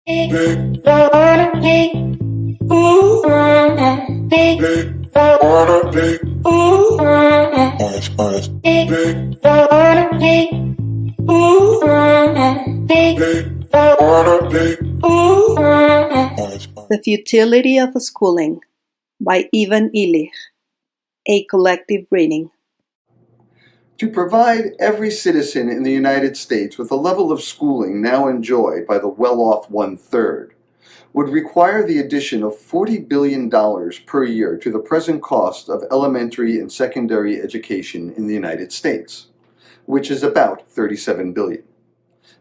The Futility of Schooling by Ivan Illich, a collective reading. To provide every citizen in the United States with a level of schooling now enjoyed by the well-off one-third would require the addition of $40 billion per year to the present cost of elementary and secondary education in the United States, which is about $37 billion.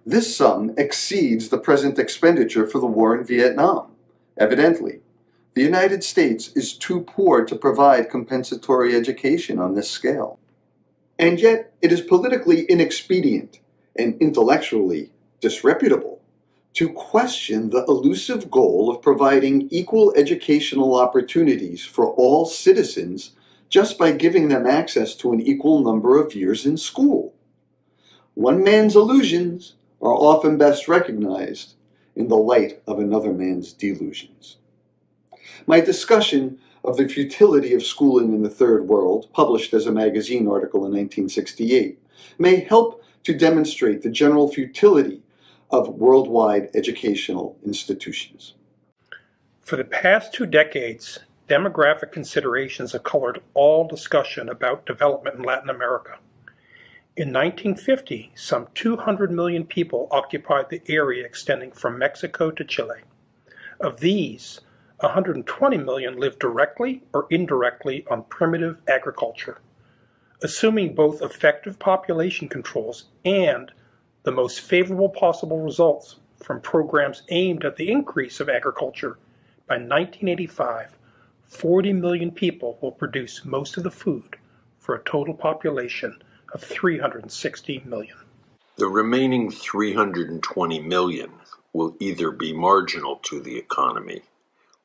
This sum exceeds the present expenditure for the war in Vietnam. Evidently, the United States is too poor to provide compensatory education on this scale. And yet, it is politically inexpedient and intellectually disreputable to question the elusive goal of providing equal educational opportunities for all citizens just by giving them access to an equal number of years in school. One man's illusions are often best recognized in the light of another man's delusions. My discussion of the futility of schooling in the Third World, published as a magazine article in 1968, may help to demonstrate the general futility of worldwide educational institutions. For the past 2 decades, demographic considerations have colored all discussion about development in Latin America. In 1950, some 200 million people occupied the area extending from Mexico to Chile. Of these, 120 million lived directly or indirectly on primitive agriculture. Assuming both effective population controls and the most favorable possible results from programs aimed at the increase of agriculture, by 1985, 40 million people will produce most of the food for a total population of 360 million. The remaining 320 million will either be marginal to the economy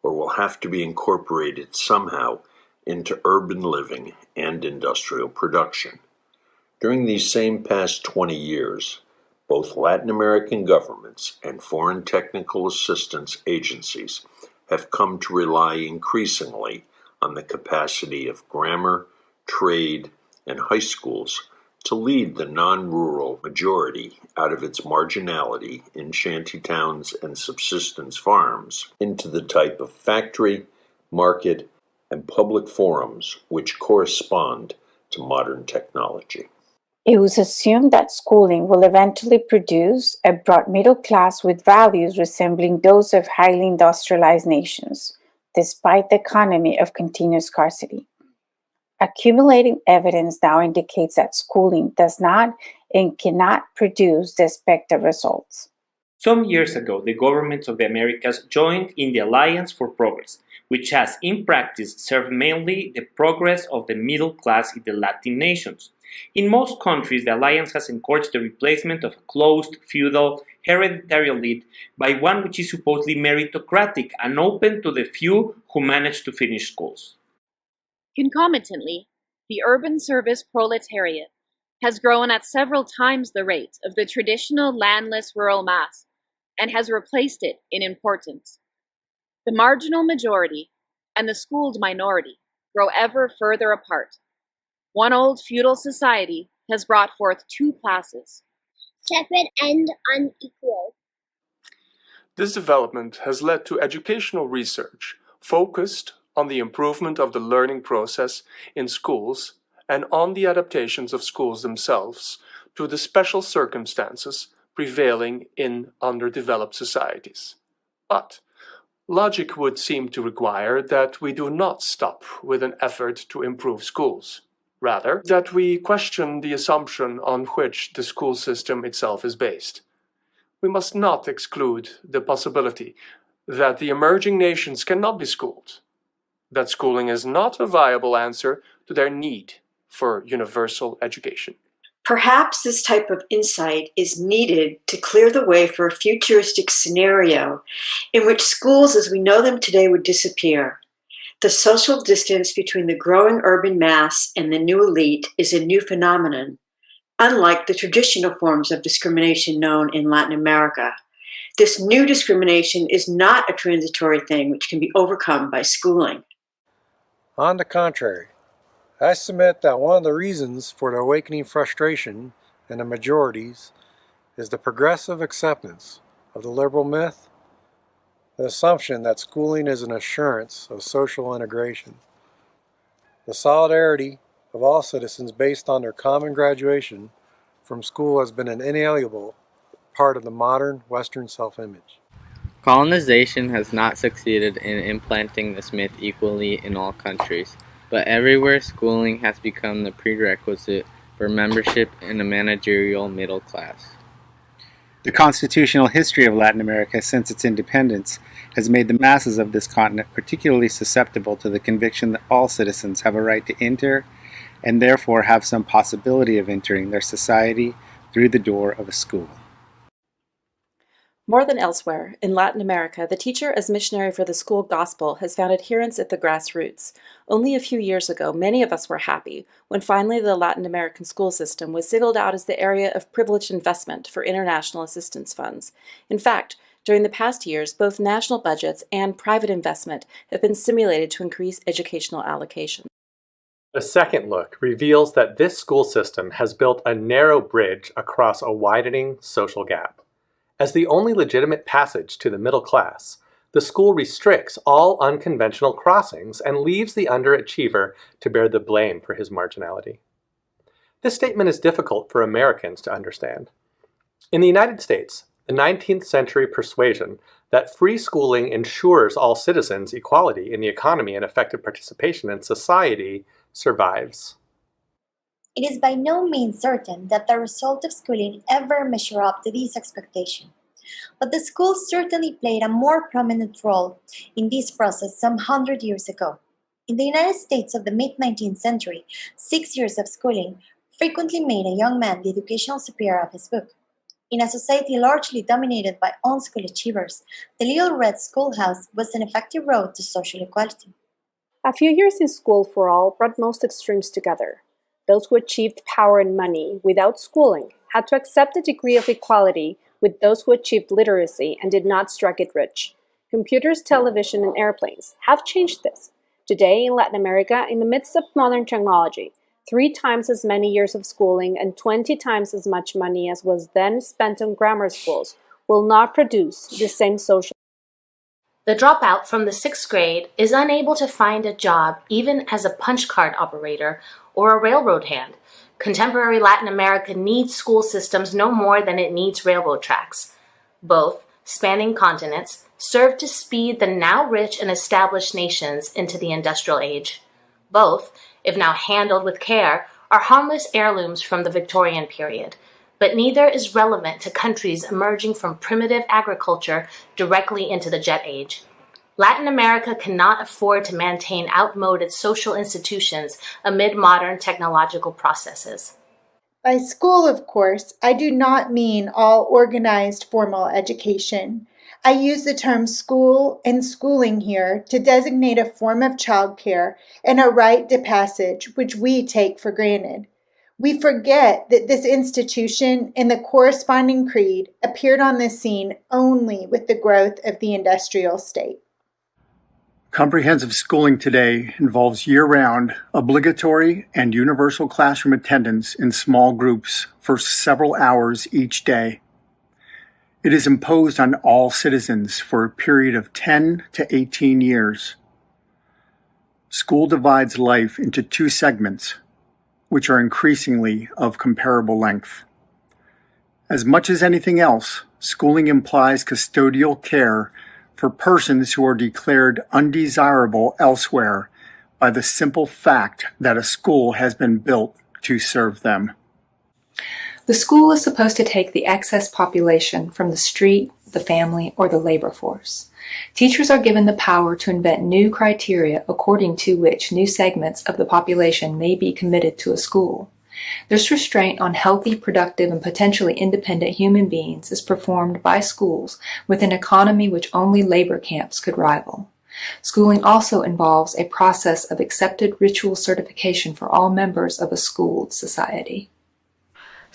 or will have to be incorporated somehow into urban living and industrial production. During these same past 20 years, both Latin American governments and foreign technical assistance agencies have come to rely increasingly on the capacity of grammar, trade, and high schools to lead the non-rural majority out of its marginality in shantytowns and subsistence farms into the type of factory, market, and public forums which correspond to modern technology. It was assumed that schooling will eventually produce a broad middle class with values resembling those of highly industrialized nations, despite the economy of continuous scarcity. Accumulating evidence now indicates that schooling does not and cannot produce the expected results. Some years ago, the governments of the Americas joined in the Alliance for Progress, which has in practice served mainly the progress of the middle class in the Latin nations. In most countries, the alliance has encouraged the replacement of a closed, feudal, hereditary elite by one which is supposedly meritocratic and open to the few who manage to finish schools. Concomitantly, the urban service proletariat has grown at several times the rate of the traditional landless rural mass and has replaced it in importance. The marginal majority and the schooled minority grow ever further apart. One old feudal society has brought forth two classes, separate and unequal. This development has led to educational research focused on the improvement of the learning process in schools and on the adaptations of schools themselves to the special circumstances prevailing in underdeveloped societies. But logic would seem to require that we do not stop with an effort to improve schools. Rather, that we question the assumption on which the school system itself is based. We must not exclude the possibility that the emerging nations cannot be schooled, that schooling is not a viable answer to their need for universal education. Perhaps this type of insight is needed to clear the way for a futuristic scenario in which schools as we know them today would disappear. The social distance between the growing urban mass and the new elite is a new phenomenon, unlike the traditional forms of discrimination known in Latin America. This new discrimination is not a transitory thing which can be overcome by schooling. On the contrary, I submit that one of the reasons for the awakening frustration in the majorities is the progressive acceptance of the liberal myth, the assumption that schooling is an assurance of social integration, the solidarity of all citizens based on their common graduation from school has been an inalienable part of the modern Western self-image. Colonization has not succeeded in implanting this myth equally in all countries, but everywhere schooling has become the prerequisite for membership in a managerial middle class. The constitutional history of Latin America since its independence has made the masses of this continent particularly susceptible to the conviction that all citizens have a right to enter and therefore have some possibility of entering their society through the door of a school. More than elsewhere, in Latin America, the teacher as missionary for the school gospel has found adherents at the grassroots. Only a few years ago, many of us were happy when finally the Latin American school system was singled out as the area of privileged investment for international assistance funds. In fact, during the past years, both national budgets and private investment have been stimulated to increase educational allocation. A second look reveals that this school system has built a narrow bridge across a widening social gap. As the only legitimate passage to the middle class, the school restricts all unconventional crossings and leaves the underachiever to bear the blame for his marginality. This statement is difficult for Americans to understand. In the United States, the 19th century persuasion that free schooling ensures all citizens equality in the economy and effective participation in society survives. It is by no means certain that the result of schooling ever measure up to this expectation. But the school certainly played a more prominent role in this process some 100 years ago. In the United States of the mid-19th century, 6 years of schooling frequently made a young man the educational superior of his book. In a society largely dominated by on-school achievers, the Little Red Schoolhouse was an effective road to social equality. A few years in school for all brought most extremes together. Those who achieved power and money without schooling had to accept a degree of equality with those who achieved literacy and did not strike it rich. Computers, television, and airplanes have changed this. Today in Latin America, in the midst of modern technology, 3 times as many years of schooling and 20 times as much money as was then spent on grammar schools will not produce the same social. The dropout from the 6th grade is unable to find a job even as a punch card operator or a railroad hand. Contemporary Latin America needs school systems no more than it needs railroad tracks. Both, spanning continents, serve to speed the now rich and established nations into the industrial age. Both, if now handled with care, are harmless heirlooms from the Victorian period, but neither is relevant to countries emerging from primitive agriculture directly into the jet age. Latin America cannot afford to maintain outmoded social institutions amid modern technological processes. By school, of course, I do not mean all organized formal education. I use the term school and schooling here to designate a form of childcare and a rite de passage which we take for granted. We forget that this institution and the corresponding creed appeared on the scene only with the growth of the industrial state. Comprehensive schooling today involves year-round, obligatory, and universal classroom attendance in small groups for several hours each day. It is imposed on all citizens for a period of 10 to 18 years. School divides life into 2 segments, which are increasingly of comparable length. As much as anything else, schooling implies custodial care for persons who are declared undesirable elsewhere by the simple fact that a school has been built to serve them. The school is supposed to take the excess population from the street, the family, or the labor force. Teachers are given the power to invent new criteria according to which new segments of the population may be committed to a school. This restraint on healthy, productive, and potentially independent human beings is performed by schools with an economy which only labor camps could rival. Schooling also involves a process of accepted ritual certification for all members of a schooled society.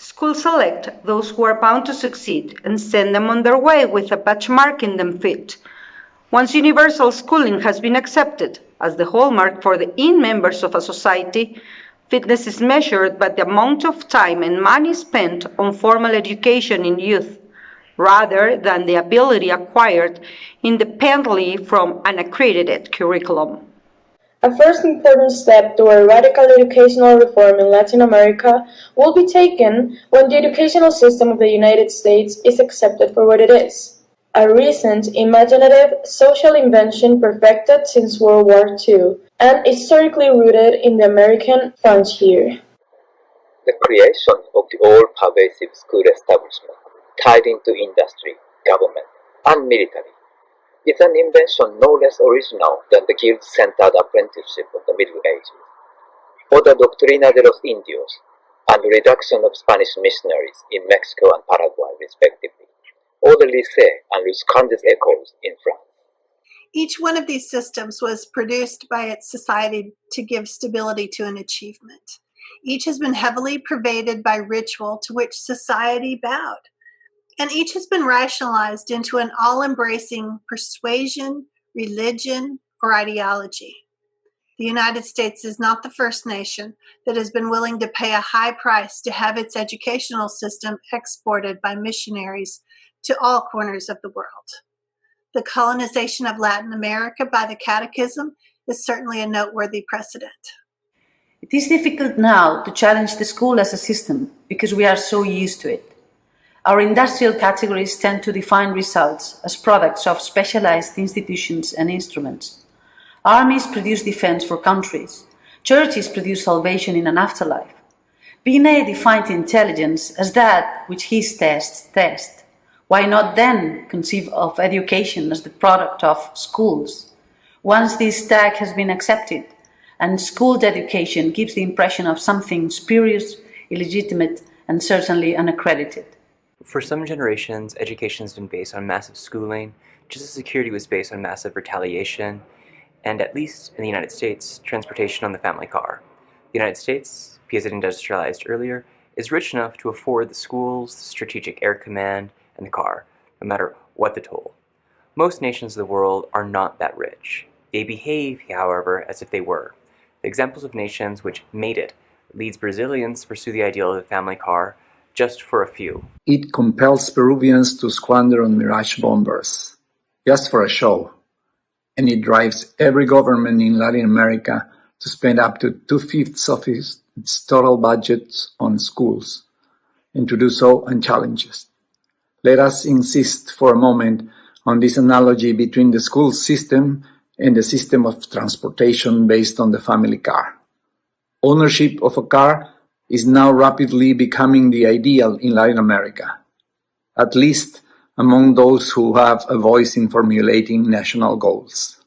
Schools select those who are bound to succeed and send them on their way with a patch marking them fit. Once universal schooling has been accepted as the hallmark for the members of a society, fitness is measured by the amount of time and money spent on formal education in youth, rather than the ability acquired independently from an accredited curriculum. A first important step toward radical educational reform in Latin America will be taken when the educational system of the United States is accepted for what it is: a recent, imaginative, social invention perfected since World War II and historically rooted in the American frontier. The creation of the all-pervasive school establishment, tied into industry, government, and military, is an invention no less original than the guild-centered apprenticeship of the Middle Ages, or the Doctrina de los Indios, and the reduction of Spanish missionaries in Mexico and Paraguay, respectively, or the Lycée and Los Condes Écoles in France. Each one of these systems was produced by its society to give stability to an achievement. Each has been heavily pervaded by ritual to which society bowed. And each has been rationalized into an all-embracing persuasion, religion, or ideology. The United States is not the first nation that has been willing to pay a high price to have its educational system exported by missionaries to all corners of the world. The colonization of Latin America by the Catechism is certainly a noteworthy precedent. It is difficult now to challenge the school as a system because we are so used to it. Our industrial categories tend to define results as products of specialized institutions and instruments. Armies produce defense for countries. Churches produce salvation in an afterlife. Binet defined intelligence as that which his tests test. Why not then conceive of education as the product of schools? Once this tag has been accepted, and school education gives the impression of something spurious, illegitimate, and certainly unaccredited. For some generations, education has been based on massive schooling, just as security was based on massive retaliation, and at least in the United States, transportation on the family car. The United States, because it industrialized earlier, is rich enough to afford the schools, the Strategic Air Command, and the car, no matter what the toll. Most nations of the world are not that rich. They behave, however, as if they were. The examples of nations which made it leads Brazilians to pursue the ideal of the family car, just for a few. It compels Peruvians to squander on Mirage bombers, just for a show. And it drives every government in Latin America to spend up to 2/5 of its total budget on schools, and to do so unchallenged. Let us insist for a moment on this analogy between the school system and the system of transportation based on the family car. Ownership of a car is now rapidly becoming the ideal in Latin America, at least among those who have a voice in formulating national goals.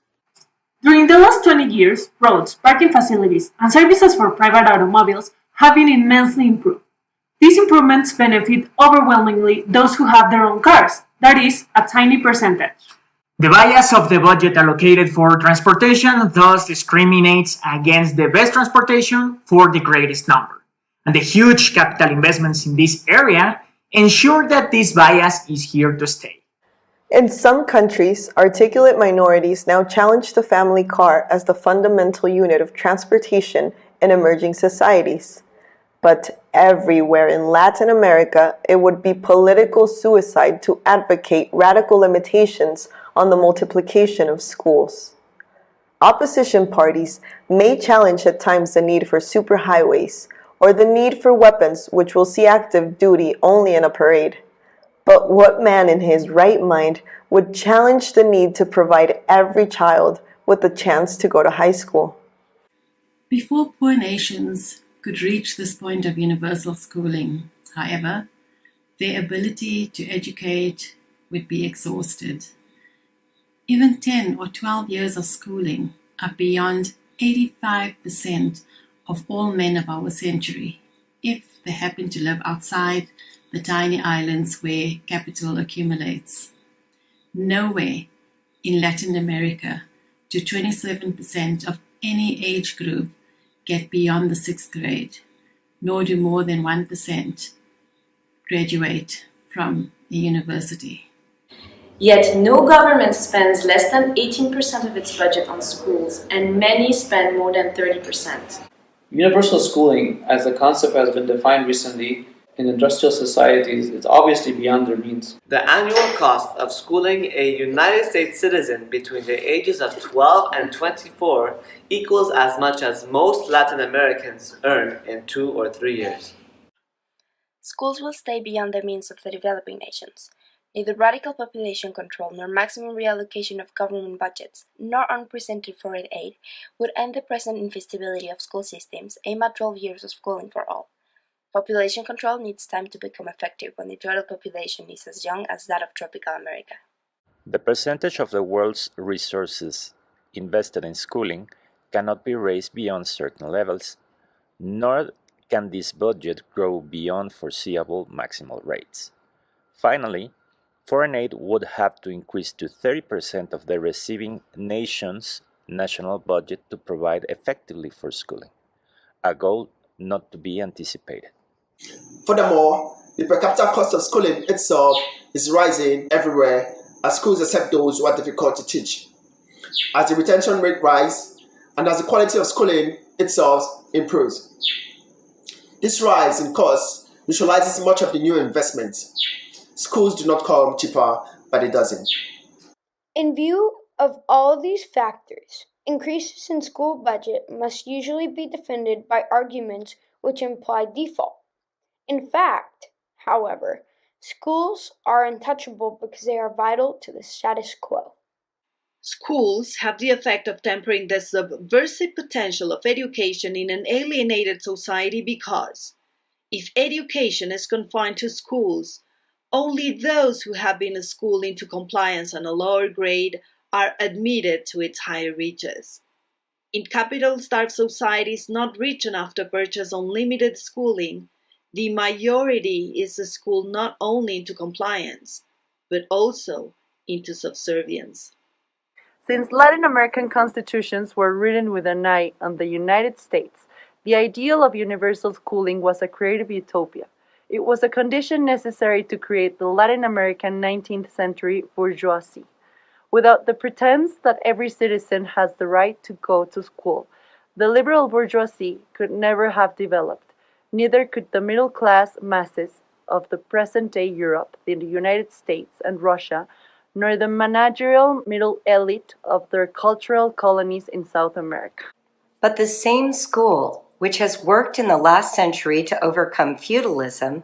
During the last 20 years, roads, parking facilities, and services for private automobiles have been immensely improved. These improvements benefit overwhelmingly those who have their own cars, that is, a tiny percentage. The bias of the budget allocated for transportation thus discriminates against the best transportation for the greatest number. And the huge capital investments in this area ensure that this bias is here to stay. In some countries, articulate minorities now challenge the family car as the fundamental unit of transportation in emerging societies. But everywhere in Latin America, it would be political suicide to advocate radical limitations on the multiplication of schools. Opposition parties may challenge at times the need for superhighways, or the need for weapons which will see active duty only in a parade. But what man in his right mind would challenge the need to provide every child with the chance to go to high school? Before poor nations could reach this point of universal schooling, however, their ability to educate would be exhausted. Even 10 or 12 years of schooling are beyond 85% of all men of our century, if they happen to live outside the tiny islands where capital accumulates. Nowhere in Latin America do 27% of any age group get beyond the 6th grade, nor do more than 1% graduate from a university. Yet no government spends less than 18% of its budget on schools, and many spend more than 30%. Universal schooling, as the concept has been defined recently, in industrial societies is obviously beyond their means. The annual cost of schooling a United States citizen between the ages of 12 and 24 equals as much as most Latin Americans earn in 2 or 3 years. Schools will stay beyond the means of the developing nations. Neither radical population control nor maximum reallocation of government budgets, nor unprecedented foreign aid would end the present infeasibility of school systems aimed at 12 years of schooling for all. Population control needs time to become effective when the total population is as young as that of tropical America. The percentage of the world's resources invested in schooling cannot be raised beyond certain levels, nor can this budget grow beyond foreseeable maximal rates. Finally, foreign aid would have to increase to 30% of the receiving nation's national budget to provide effectively for schooling, a goal not to be anticipated. Furthermore, the per capita cost of schooling itself is rising everywhere as schools accept those who are difficult to teach. As the retention rate rises and as the quality of schooling itself improves. This rise in costs neutralizes much of the new investments. Schools do not come cheaper by the dozen. In view of all these factors, increases in school budget must usually be defended by arguments which imply default. In fact, however, schools are untouchable because they are vital to the status quo. Schools have the effect of tempering the subversive potential of education in an alienated society because, if education is confined to schools, only those who have been schooled into compliance on a lower grade are admitted to its higher reaches. In capital-starved societies not rich enough to purchase unlimited schooling, the majority is schooled not only into compliance, but also into subservience. Since Latin American constitutions were written with an eye on the United States, the ideal of universal schooling was a creative utopia. It was a condition necessary to create the Latin American 19th century bourgeoisie. Without the pretense that every citizen has the right to go to school, the liberal bourgeoisie could never have developed. Neither could the middle-class masses of the present-day Europe, the United States, and Russia, nor the managerial middle elite of their cultural colonies in South America. But the same school, which has worked in the last century to overcome feudalism,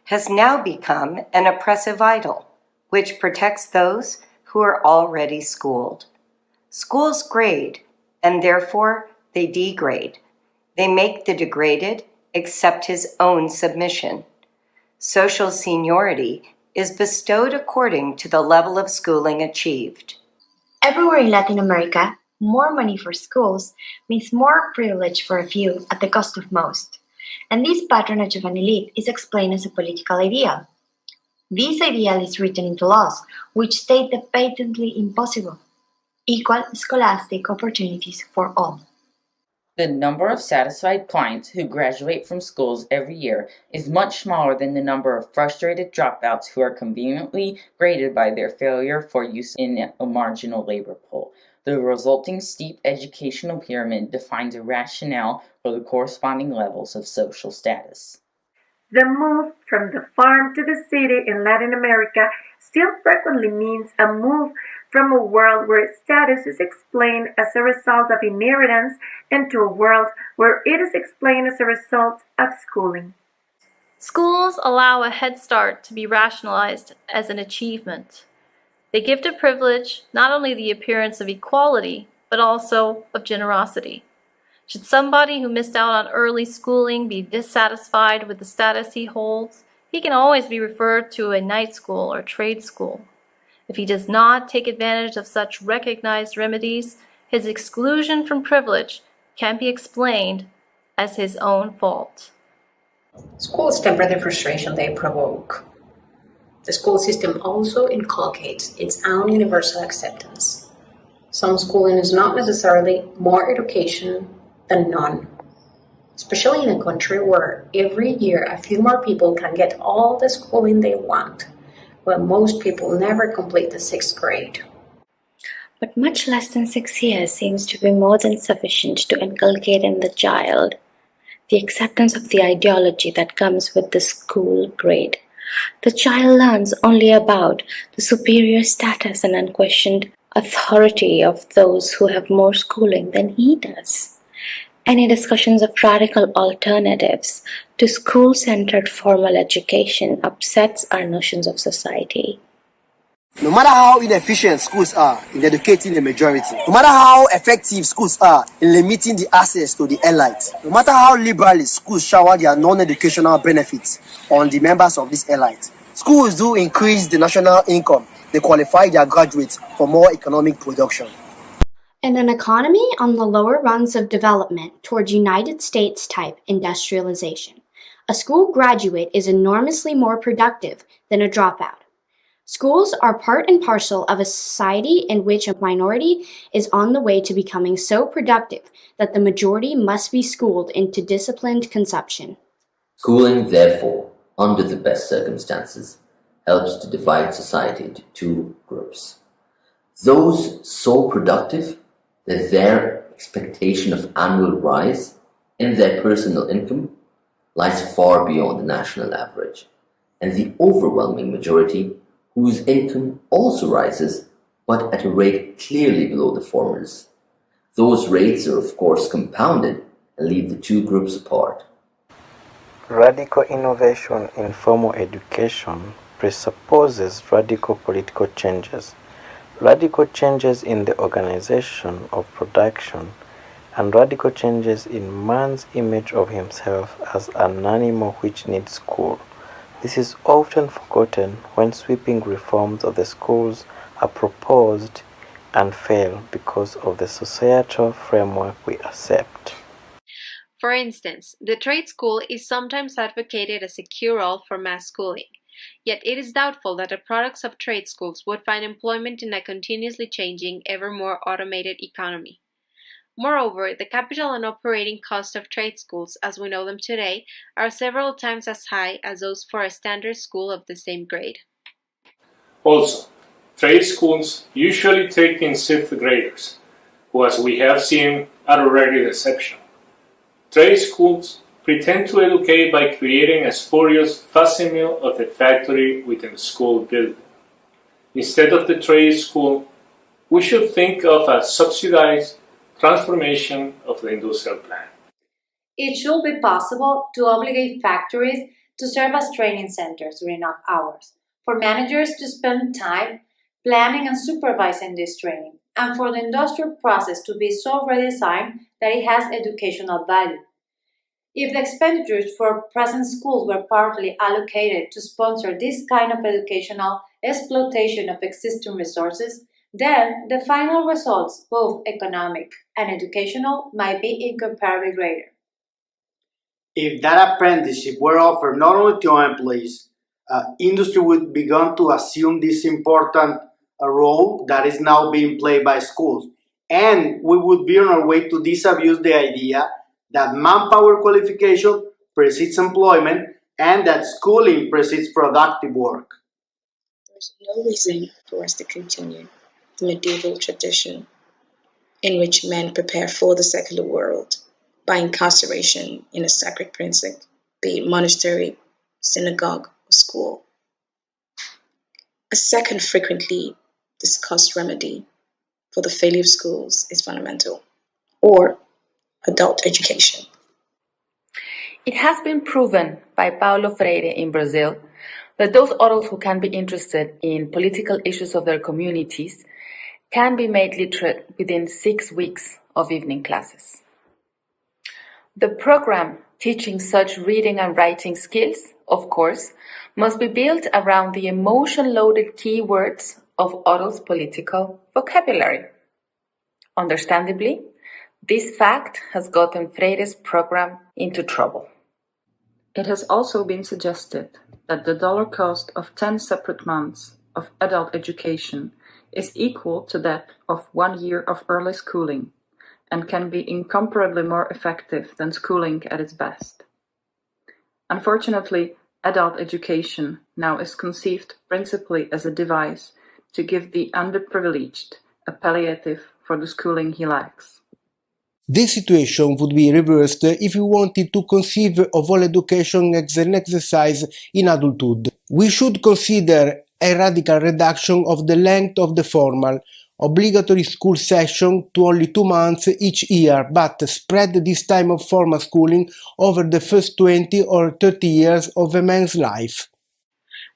has now become an oppressive idol, which protects those who are already schooled. Schools grade, and therefore they degrade. They make the degraded accept his own submission. Social seniority is bestowed according to the level of schooling achieved. Everywhere in Latin America, more money for schools means more privilege for a few at the cost of most. And this patronage of an elite is explained as a political ideal. This ideal is written into laws, which state the patently impossible: equal scholastic opportunities for all. The number of satisfied clients who graduate from schools every year is much smaller than the number of frustrated dropouts who are conveniently graded by their failure for use in a marginal labor pool. The resulting steep educational pyramid defines a rationale for the corresponding levels of social status. The move from the farm to the city in Latin America still frequently means a move from a world where status is explained as a result of inheritance into a world where it is explained as a result of schooling. Schools allow a head start to be rationalized as an achievement. They give to privilege not only the appearance of equality, but also of generosity. Should somebody who missed out on early schooling be dissatisfied with the status he holds, he can always be referred to a night school or trade school. If he does not take advantage of such recognized remedies, his exclusion from privilege can be explained as his own fault. Schools temper the frustration they provoke. The school system also inculcates its own universal acceptance. Some schooling is not necessarily more education than none. especially in a country where every year a few more people can get all the schooling they want, when most people never complete the 6th grade. But much less than 6 years seems to be more than sufficient to inculcate in the child the acceptance of the ideology that comes with the school grade. The child learns only about the superior status and unquestioned authority of those who have more schooling than he does. Any discussions of radical alternatives to school-centered formal education upsets our notions of society. No matter how inefficient schools are in educating the majority, no matter how effective schools are in limiting the access to the elite, no matter how liberally schools shower their non-educational benefits on the members of this elite, schools do increase the national income. They qualify their graduates for more economic production. In an economy on the lower rungs of development towards United States-type industrialization, a school graduate is enormously more productive than a dropout. Schools are part and parcel of a society in which a minority is on the way to becoming so productive that the majority must be schooled into disciplined consumption. Schooling, therefore, under the best circumstances, helps to divide society into two groups. Those so productive that their expectation of annual rise in their personal income lies far beyond the national average, and the overwhelming majority whose income also rises, but at a rate clearly below the former's. Those rates are of course compounded and leave the two groups apart. Radical innovation in formal education presupposes radical political changes. Radical changes in the organization of production and radical changes in man's image of himself as an animal which needs school. This is often forgotten when sweeping reforms of the schools are proposed and fail because of the societal framework we accept. For instance, the trade school is sometimes advocated as a cure-all for mass schooling, yet it is doubtful that the products of trade schools would find employment in a continuously changing, ever more automated economy. Moreover, the capital and operating costs of trade schools, as we know them today, are several times as high as those for a standard school of the same grade. Also, trade schools usually take in 6th graders, who, as we have seen, are already exception. Trade schools pretend to educate by creating a spurious facsimile of the factory within the school building. Instead of the trade school, we should think of a subsidized transformation of the industrial plant. It should be possible to obligate factories to serve as training centers during off hours, for managers to spend time planning and supervising this training, and for the industrial process to be so redesigned that it has educational value. If the expenditures for present schools were partly allocated to sponsor this kind of educational exploitation of existing resources, then the final results, both economic and educational, might be incomparably greater. If that apprenticeship were offered not only to employees, industry would begin to assume this important role that is now being played by schools. And we would be on our way to disabuse the idea that manpower qualification precedes employment and that schooling precedes productive work. There's no reason for us to continue the medieval tradition in which men prepare for the secular world by incarceration in a sacred precinct, be it monastery, synagogue, or school. A second frequently discussed remedy for the failure of schools is fundamental, or adult education. It has been proven by Paulo Freire in Brazil that those adults who can be interested in political issues of their communities can be made literate within 6 weeks of evening classes. The program teaching such reading and writing skills, of course, must be built around the emotion-loaded keywords of adults' political vocabulary. Understandably, this fact has gotten Freire's program into trouble. It has also been suggested that the dollar cost of 10 separate months of adult education is equal to that of 1 year of early schooling, and can be incomparably more effective than schooling at its best. Unfortunately, adult education now is conceived principally as a device to give the underprivileged a palliative for the schooling he lacks. This situation would be reversed if we wanted to conceive of all education as an exercise in adulthood. We should consider a radical reduction of the length of the formal, obligatory school session to only 2 months each year, but spread this time of formal schooling over the first 20 or 30 years of a man's life.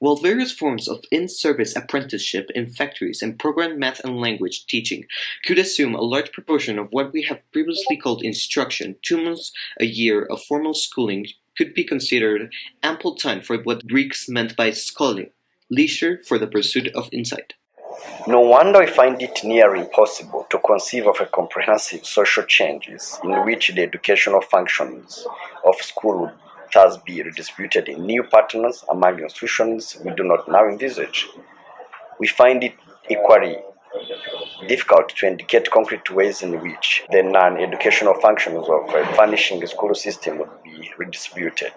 While various forms of in-service apprenticeship in factories and programmed math and language teaching could assume a large proportion of what we have previously called instruction, 2 months a year of formal schooling could be considered ample time for what Greeks meant by schooling, leisure for the pursuit of insight. No wonder we find it near impossible to conceive of a comprehensive social changes in which the educational functions of school would thus be redistributed in new patterns among institutions we do not now envisage. We find it equally difficult to indicate concrete ways in which the non-educational functions of a vanishing school system would be redistributed.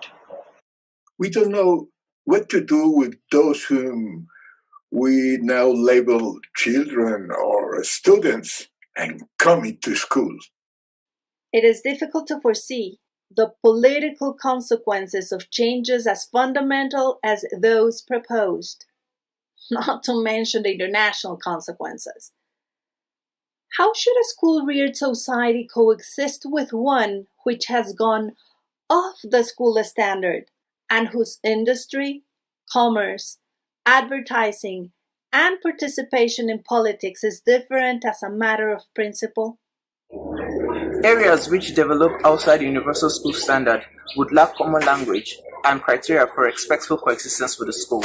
We don't know what to do with those whom we now label children or students and coming to school. It is difficult to foresee the political consequences of changes as fundamental as those proposed, not to mention the international consequences. How should a school-reared society coexist with one which has gone off the school standard and whose industry, commerce, advertising, and participation in politics is different as a matter of principle? Areas which develop outside the universal school standard would lack common language and criteria for respectful coexistence with the school.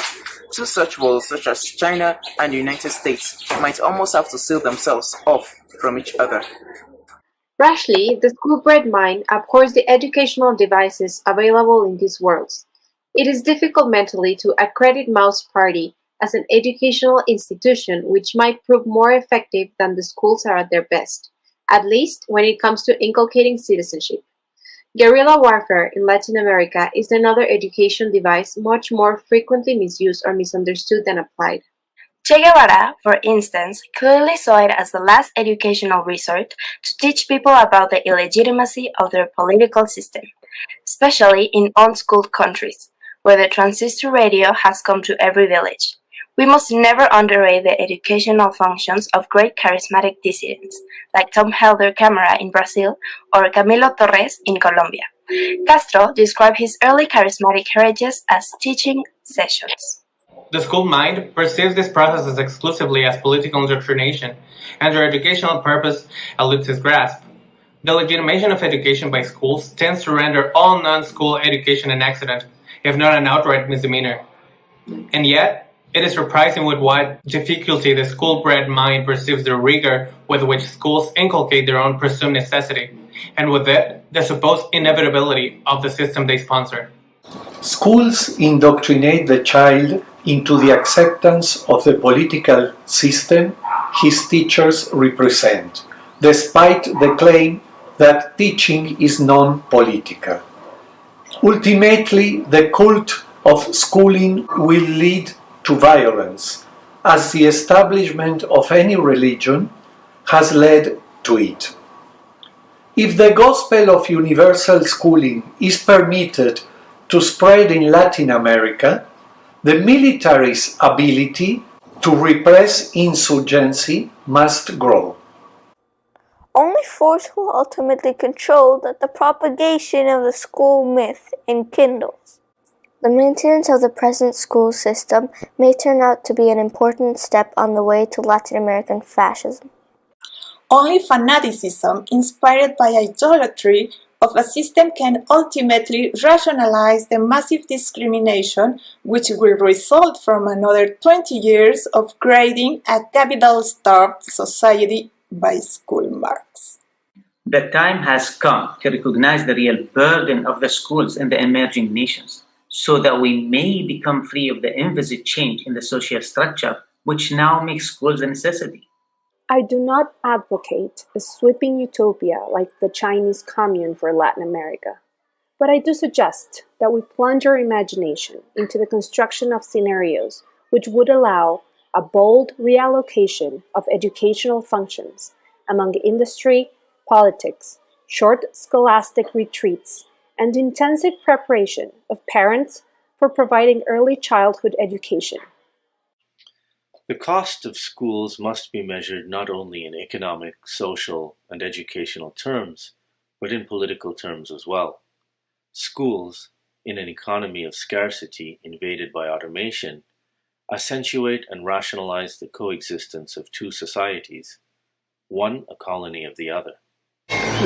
Two such worlds, such as China and the United States, might almost have to seal themselves off from each other. Rashly, the school-bred mind abhors the educational devices available in these worlds. It is difficult mentally to accredit Mao's party as an educational institution which might prove more effective than the schools are at their best, at least when it comes to inculcating citizenship. Guerrilla warfare in Latin America is another education device much more frequently misused or misunderstood than applied. Che Guevara, for instance, clearly saw it as the last educational resort to teach people about the illegitimacy of their political system, especially in unschooled countries, where the transistor radio has come to every village. We must never underrate the educational functions of great charismatic dissidents, like Tom Helder Camara in Brazil or Camilo Torres in Colombia. Castro described his early charismatic heritages as teaching sessions. The school mind perceives this process as exclusively as political indoctrination, and their educational purpose eludes its grasp. The legitimation of education by schools tends to render all non-school education an accident, if not an outright misdemeanor. And yet, it is surprising with what difficulty the school-bred mind perceives the rigor with which schools inculcate their own presumed necessity, and with it, the supposed inevitability of the system they sponsor. Schools indoctrinate the child into the acceptance of the political system his teachers represent, despite the claim that teaching is non-political. Ultimately, the cult of schooling will lead to violence, as the establishment of any religion has led to it. If the gospel of universal schooling is permitted to spread in Latin America, the military's ability to repress insurgency must grow. Only force will ultimately control the propagation of the school myth enkindles. The maintenance of the present school system may turn out to be an important step on the way to Latin American fascism. Only fanaticism inspired by idolatry of a system can ultimately rationalize the massive discrimination which will result from another 20 years of grading a capital-starved society by school marks. The time has come to recognize the real burden of the schools in the emerging nations, so that we may become free of the envisaged change in the social structure which now makes schools a necessity. I do not advocate a sweeping utopia like the Chinese Commune for Latin America, but I do suggest that we plunge our imagination into the construction of scenarios which would allow a bold reallocation of educational functions among industry, politics, short scholastic retreats, and intensive preparation of parents for providing early childhood education. The cost of schools must be measured not only in economic, social, and educational terms, but in political terms as well. Schools, in an economy of scarcity invaded by automation, accentuate and rationalize the coexistence of two societies, one a colony of the other.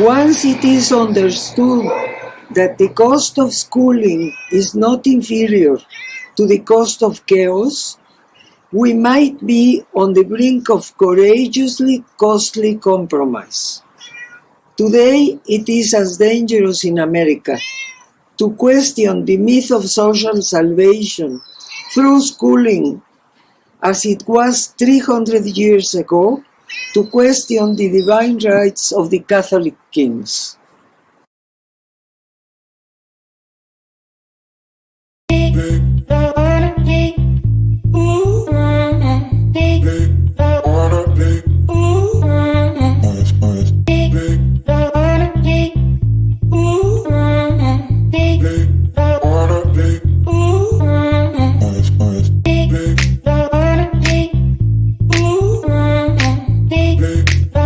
Once it is understood that the cost of schooling is not inferior to the cost of chaos, we might be on the brink of courageously costly compromise. Today, it is as dangerous in America to question the myth of social salvation through schooling as it was 300 years ago to question the divine rights of the Catholic kings. Big